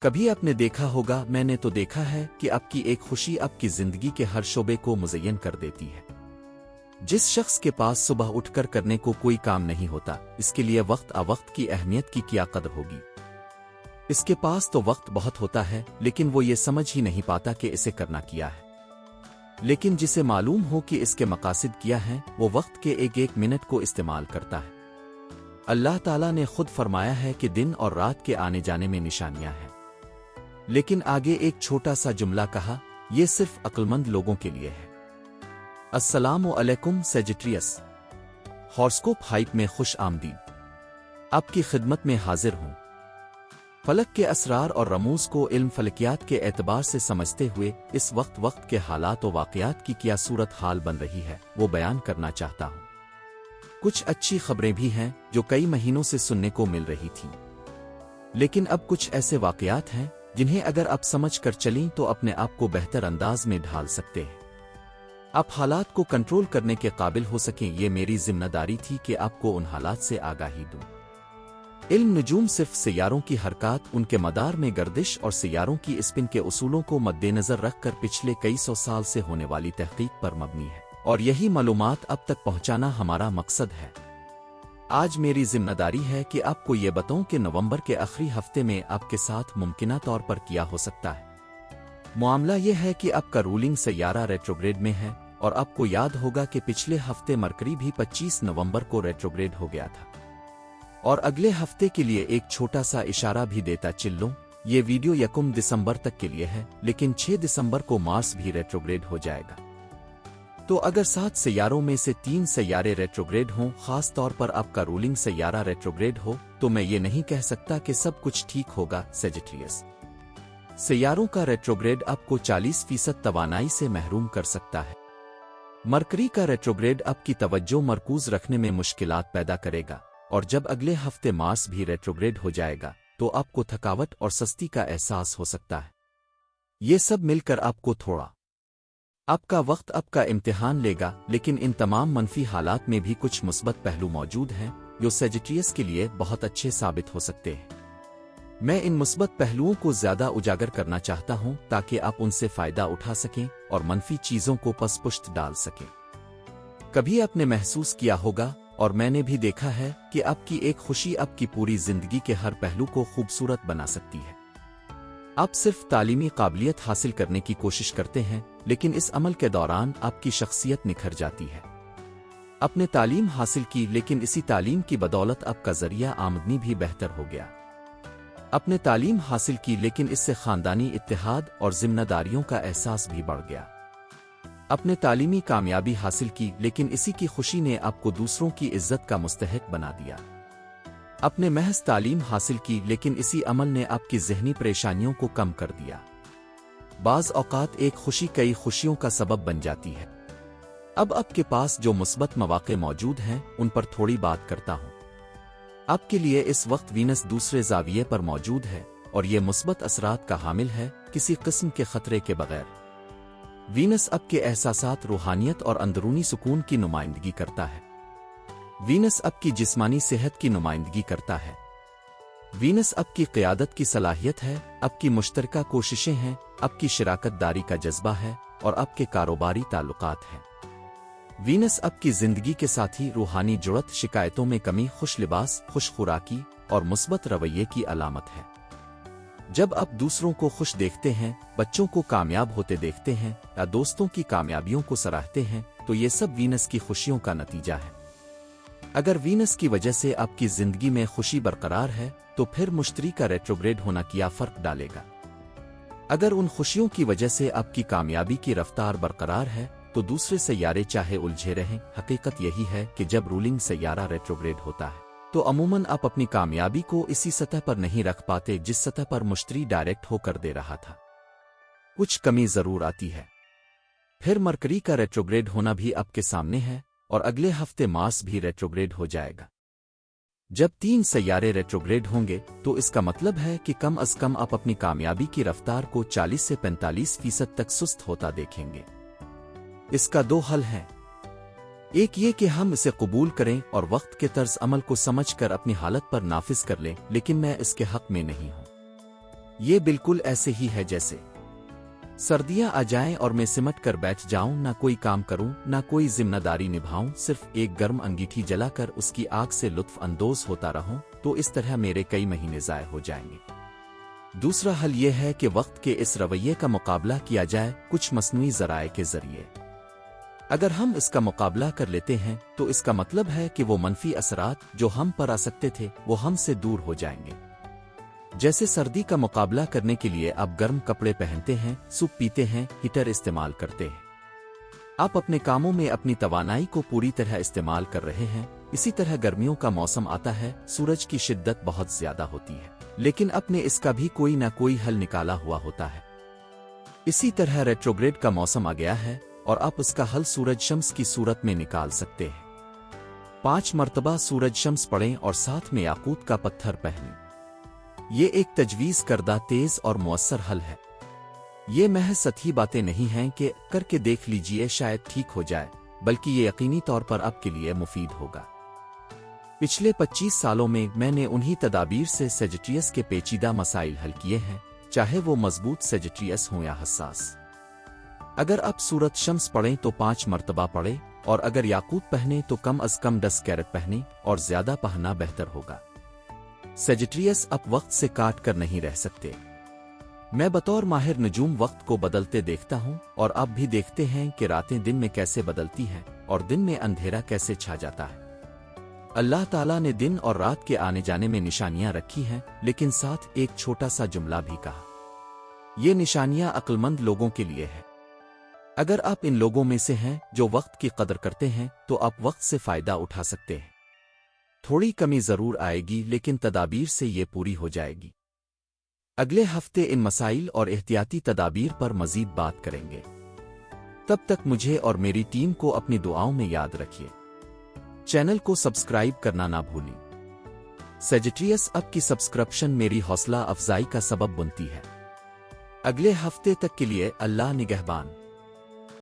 کبھی آپ نے دیکھا ہوگا، میں نے تو دیکھا ہے کہ آپ کی ایک خوشی آپ کی زندگی کے ہر شعبے کو مزین کر دیتی ہے۔ جس شخص کے پاس صبح اٹھ کر کرنے کو کوئی کام نہیں ہوتا، اس کے لیے وقت کی اہمیت کی کیا قدر ہوگی۔ اس کے پاس تو وقت بہت ہوتا ہے، لیکن وہ یہ سمجھ ہی نہیں پاتا کہ اسے کرنا کیا ہے۔ لیکن جسے معلوم ہو کہ اس کے مقاصد کیا ہیں، وہ وقت کے ایک ایک منٹ کو استعمال کرتا ہے۔ اللہ تعالیٰ نے خود فرمایا ہے کہ دن اور رات کے آنے جانے میں نشانیاں ہیں، لیکن آگے ایک چھوٹا سا جملہ کہا، یہ صرف عقلمند لوگوں کے لیے ہے۔ السلام علیکم سیجیٹریس ہاراسکوپ ہائپ میں خوش آمدید۔ آپ کی خدمت میں حاضر ہوں۔ فلک کے اسرار اور رموز کو علم فلکیات کے اعتبار سے سمجھتے ہوئے اس وقت کے حالات و واقعات کی کیا صورت حال بن رہی ہے، وہ بیان کرنا چاہتا ہوں۔ کچھ اچھی خبریں بھی ہیں جو کئی مہینوں سے سننے کو مل رہی تھیں، لیکن اب کچھ ایسے واقعات ہیں جنہیں اگر آپ سمجھ کر چلیں تو اپنے آپ کو بہتر انداز میں ڈھال سکتے ہیں۔ آپ حالات کو کنٹرول کرنے کے قابل ہو سکیں، یہ میری ذمہ داری تھی کہ آپ کو ان حالات سے آگاہی دوں۔ علم نجوم صرف سیاروں کی حرکات، ان کے مدار میں گردش اور سیاروں کی اسپن کے اصولوں کو مد نظر رکھ کر پچھلے کئی سو سال سے ہونے والی تحقیق پر مبنی ہے، اور یہی معلومات اب تک پہنچانا ہمارا مقصد ہے۔ آج میری ذمہ داری ہے کہ آپ کو یہ بتاؤں کہ نومبر کے آخری ہفتے میں آپ کے ساتھ ممکنہ طور پر کیا ہو سکتا ہے۔ معاملہ یہ ہے کہ آپ کا رولنگ سیارہ ریٹروگریڈ میں ہے، اور آپ کو یاد ہوگا کہ پچھلے ہفتے مرکری بھی 25 نومبر کو ریٹروگریڈ ہو گیا تھا۔ اور اگلے ہفتے کے لیے ایک چھوٹا سا اشارہ بھی دیتا چلوں، یہ ویڈیو 1 دسمبر تک کے لیے ہے، لیکن 6 دسمبر کو مارس بھی ریٹروگریڈ ہو جائے گا۔ تو اگر 7 سیاروں میں سے 3 سیارے ریٹروگریڈ ہوں، خاص طور پر آپ کا رولنگ سیارہ ریٹروگریڈ ہو، تو میں یہ نہیں کہہ سکتا کہ سب کچھ ٹھیک ہوگا۔ سیجیٹریس سیاروں کا ریٹروگریڈ آپ کو 40% توانائی سے محروم کر سکتا ہے۔ مرکری کا ریٹروگریڈ آپ کی توجہ مرکوز رکھنے میں مشکلات پیدا کرے گا، اور جب اگلے ہفتے مارس بھی ریٹروگریڈ ہو جائے گا تو آپ کو تھکاوٹ اور سستی کا احساس ہو سکتا ہے۔ یہ سب مل کر آپ کو تھوڑا آپ کا وقت آپ کا امتحان لے گا، لیکن ان تمام منفی حالات میں بھی کچھ مثبت پہلو موجود ہیں جو سیجیٹریس کے لیے بہت اچھے ثابت ہو سکتے ہیں۔ میں ان مثبت پہلوؤں کو زیادہ اجاگر کرنا چاہتا ہوں تاکہ آپ ان سے فائدہ اٹھا سکیں اور منفی چیزوں کو پس پشت ڈال سکیں۔ کبھی آپ نے محسوس کیا ہوگا، اور میں نے بھی دیکھا ہے، کہ آپ کی ایک خوشی آپ کی پوری زندگی کے ہر پہلو کو خوبصورت بنا سکتی ہے۔ آپ صرف تعلیمی قابلیت حاصل کرنے کی کوشش کرتے ہیں، لیکن اس عمل کے دوران آپ کی شخصیت نکھر جاتی ہے۔ آپ نے تعلیم حاصل کی، لیکن اسی تعلیم کی بدولت آپ کا ذریعہ آمدنی بھی بہتر ہو گیا۔ آپ نے تعلیم حاصل کی، لیکن اس سے خاندانی اتحاد اور ذمہ داریوں کا احساس بھی بڑھ گیا۔ آپ نے تعلیمی کامیابی حاصل کی، لیکن اسی کی خوشی نے آپ کو دوسروں کی عزت کا مستحق بنا دیا۔ آپ نے محض تعلیم حاصل کی، لیکن اسی عمل نے آپ کی ذہنی پریشانیوں کو کم کر دیا۔ بعض اوقات ایک خوشی کئی خوشیوں کا سبب بن جاتی ہے۔ اب آپ کے پاس جو مثبت مواقع موجود ہیں، ان پر تھوڑی بات کرتا ہوں۔ آپ کے لیے اس وقت وینس دوسرے زاویے پر موجود ہے، اور یہ مثبت اثرات کا حامل ہے، کسی قسم کے خطرے کے بغیر۔ وینس اب کے احساسات، روحانیت اور اندرونی سکون کی نمائندگی کرتا ہے۔ وینس اب کی جسمانی صحت کی نمائندگی کرتا ہے۔ وینس اب کی قیادت کی صلاحیت ہے، اب کی مشترکہ کوششیں ہیں، اب کی شراکت داری کا جذبہ ہے، اور اب کے کاروباری تعلقات ہیں۔ وینس اب کی زندگی کے ساتھی، روحانی جڑت، شکایتوں میں کمی، خوش لباس، خوش خوراکی اور مثبت رویے کی علامت ہے۔ جب آپ دوسروں کو خوش دیکھتے ہیں، بچوں کو کامیاب ہوتے دیکھتے ہیں، یا دوستوں کی کامیابیوں کو سراہتے ہیں، تو یہ سب وینس کی خوشیوں کا نتیجہ ہے۔ اگر وینس کی وجہ سے آپ کی زندگی میں خوشی برقرار ہے، تو پھر مشتری کا ریٹروگریڈ ہونا کیا فرق ڈالے گا؟ اگر ان خوشیوں کی وجہ سے آپ کی کامیابی کی رفتار برقرار ہے، تو دوسرے سیارے چاہے الجھے رہیں، حقیقت یہی ہے کہ جب رولنگ سیارہ ریٹروگریڈ ہوتا ہے تو عموماً آپ اپنی کامیابی کو اسی سطح پر نہیں رکھ پاتے جس سطح پر مشتری ڈائریکٹ ہو کر دے رہا تھا۔ کچھ کمی ضرور آتی ہے۔ پھر مرکری کا ریٹروگریڈ ہونا بھی آپ کے سامنے ہے، اور اگلے ہفتے مارس بھی ریٹروگریڈ ہو جائے گا۔ جب 3 سیارے ریٹروگریڈ ہوں گے تو اس کا مطلب ہے کہ کم از کم آپ اپنی کامیابی کی رفتار کو 40 سے 45% تک سست ہوتا دیکھیں گے۔ اس کا 2 حل ہیں۔ ایک یہ کہ ہم اسے قبول کریں اور وقت کے طرز عمل کو سمجھ کر اپنی حالت پر نافذ کر لیں، لیکن میں اس کے حق میں نہیں ہوں۔ یہ بالکل ایسے ہی ہے جیسے سردیاں آ جائیں اور میں سمٹ کر بیٹھ جاؤں، نہ کوئی کام کروں، نہ کوئی ذمہ داری نبھاؤں، صرف ایک گرم انگیٹھی جلا کر اس کی آگ سے لطف اندوز ہوتا رہوں، تو اس طرح میرے کئی مہینے ضائع ہو جائیں گے۔ دوسرا حل یہ ہے کہ وقت کے اس رویے کا مقابلہ کیا جائے کچھ مصنوعی ذرائع کے ذریعے۔ اگر ہم اس کا مقابلہ کر لیتے ہیں تو اس کا مطلب ہے کہ وہ منفی اثرات جو ہم پر آ سکتے تھے وہ ہم سے دور ہو جائیں گے۔ جیسے سردی کا مقابلہ کرنے کے لیے آپ گرم کپڑے پہنتے ہیں، سوپ پیتے ہیں، ہیٹر استعمال کرتے ہیں، آپ اپنے کاموں میں اپنی توانائی کو پوری طرح استعمال کر رہے ہیں۔ اسی طرح گرمیوں کا موسم آتا ہے، سورج کی شدت بہت زیادہ ہوتی ہے، لیکن آپ نے اس کا بھی کوئی نہ کوئی حل نکالا ہوا ہوتا ہے۔ اسی طرح ریٹروگریڈ کا موسم آ گیا ہے اور آپ اس کا حل سورج شمس کی صورت میں نکال سکتے ہیں۔ 5 مرتبہ سورج شمس پڑھیں اور ساتھ میں یاقوت کا پتھر پہنیں۔ یہ ایک تجویز کردہ تیز اور مؤثر حل ہے۔ یہ محض سطحی باتیں نہیں ہیں کہ کر کے دیکھ لیجئے شاید ٹھیک ہو جائے، بلکہ یہ یقینی طور پر آپ کے لیے مفید ہوگا۔ پچھلے 25 سالوں میں میں نے انہی تدابیر سے سیجیٹریس کے پیچیدہ مسائل حل کیے ہیں، چاہے وہ مضبوط سیجیٹریس ہوں یا حساس۔ اگر آپ سورج شمس پڑھیں تو 5 مرتبہ پڑھیں، اور اگر یاقوت پہنیں تو کم از کم 10 کیرٹ پہنیں، اور زیادہ پہننا بہتر ہوگا۔ سیجیٹریس اب وقت سے کاٹ کر نہیں رہ سکتے۔ میں بطور ماہر نجوم وقت کو بدلتے دیکھتا ہوں، اور آپ بھی دیکھتے ہیں کہ راتیں دن میں کیسے بدلتی ہیں اور دن میں اندھیرا کیسے چھا جاتا ہے۔ اللہ تعالیٰ نے دن اور رات کے آنے جانے میں نشانیاں رکھی ہیں، لیکن ساتھ ایک چھوٹا سا جملہ بھی کہا۔ یہ نشانیاں عقل مند لوگوں کے لیے ہے۔ اگر آپ ان لوگوں میں سے ہیں جو وقت کی قدر کرتے ہیں تو آپ وقت سے فائدہ اٹھا سکتے ہیں۔ تھوڑی کمی ضرور آئے گی، لیکن تدابیر سے یہ پوری ہو جائے گی۔ اگلے ہفتے ان مسائل اور احتیاطی تدابیر پر مزید بات کریں گے۔ تب تک مجھے اور میری ٹیم کو اپنی دعاؤں میں یاد رکھیے۔ چینل کو سبسکرائب کرنا نہ بھولیں۔ سیجیٹریس اب کی سبسکرپشن میری حوصلہ افزائی کا سبب بنتی ہے۔ اگلے ہفتے تک کے لیے اللہ نگہبان۔